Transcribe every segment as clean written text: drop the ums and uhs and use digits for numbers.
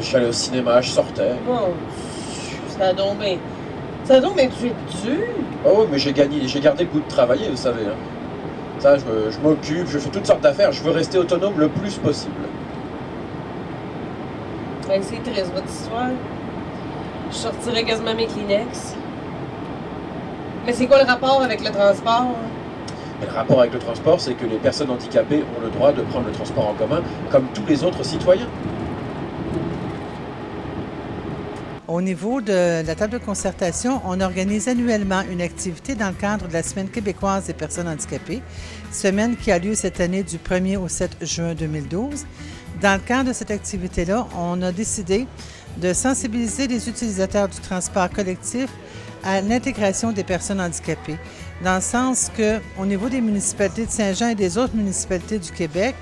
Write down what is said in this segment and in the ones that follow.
j'allais au cinéma, je sortais. Bon, ça a donc bien dû être dur. Oh oui, mais j'ai gardé le goût de travailler, vous savez. Hein. Ça, je m'occupe, je fais toutes sortes d'affaires, je veux rester autonome le plus possible. Ben, c'est triste, votre histoire. Je sortirais quasiment mes Kleenex. Mais c'est quoi le rapport avec le transport? Et le rapport avec le transport, c'est que les personnes handicapées ont le droit de prendre le transport en commun comme tous les autres citoyens. Au niveau de la table de concertation, on organise annuellement une activité dans le cadre de la Semaine québécoise des personnes handicapées, semaine qui a lieu cette année du 1er au 7 juin 2012. Dans le cadre de cette activité-là, on a décidé de sensibiliser les utilisateurs du transport collectif à l'intégration des personnes handicapées, dans le sens qu'au niveau des municipalités de Saint-Jean et des autres municipalités du Québec,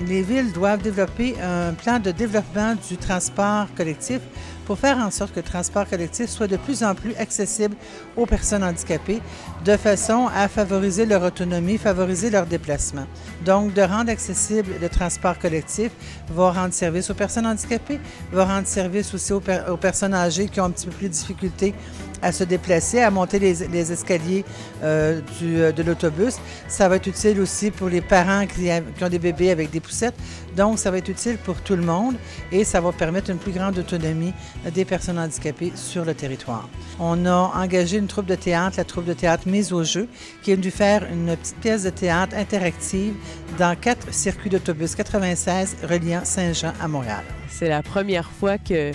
les villes doivent développer un plan de développement du transport collectif pour faire en sorte que le transport collectif soit de plus en plus accessible aux personnes handicapées, de façon à favoriser leur autonomie, favoriser leur déplacement. Donc, de rendre accessible le transport collectif va rendre service aux personnes handicapées, va rendre service aussi aux personnes âgées qui ont un petit peu plus de difficulté à se déplacer, à monter les escaliers de l'autobus. Ça va être utile aussi pour les parents qui ont des bébés avec des poussettes. Donc, ça va être utile pour tout le monde et ça va permettre une plus grande autonomie des personnes handicapées sur le territoire. On a engagé une troupe de théâtre, la troupe de théâtre Mise au jeu, qui est venue faire une petite pièce de théâtre interactive dans 4 circuits d'autobus 96 reliant Saint-Jean à Montréal. C'est la première fois qu'on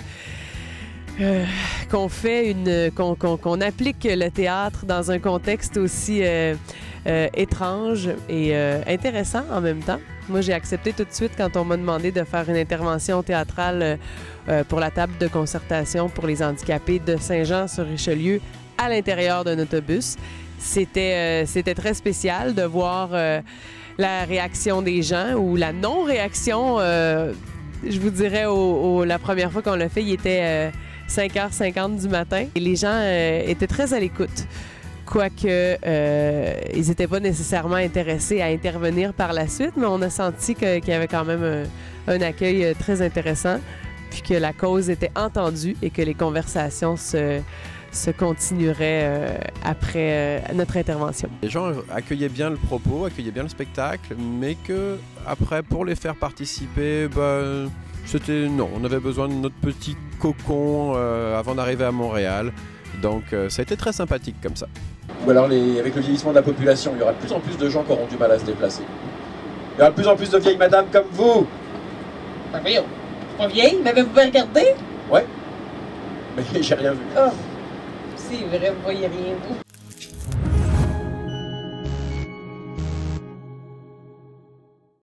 applique le théâtre dans un contexte aussi étrange et intéressant en même temps. Moi, j'ai accepté tout de suite quand on m'a demandé de faire une intervention théâtrale pour la table de concertation pour les handicapés de Saint-Jean-sur-Richelieu à l'intérieur d'un autobus. C'était très spécial de voir la réaction des gens ou la non-réaction. Je vous dirais, la première fois qu'on l'a fait, il était 5h50 du matin et les gens étaient très à l'écoute. Quoique, ils n'étaient pas nécessairement intéressés à intervenir par la suite, mais on a senti qu'il y avait quand même un accueil très intéressant, puis que la cause était entendue et que les conversations se continueraient après notre intervention. Les gens accueillaient bien le propos, accueillaient bien le spectacle, mais que après, pour les faire participer, non, on avait besoin de notre petit cocon avant d'arriver à Montréal. Donc, ça a été très sympathique comme ça. Ou alors, avec le vieillissement de la population, il y aura de plus en plus de gens qui auront du mal à se déplacer. Il y aura de plus en plus de vieilles madames comme vous. Ben voyons, je suis pas vieille, mais vous pouvez regarder? Ouais, mais j'ai rien vu. Oh, c'est vrai, vous voyez rien, vous.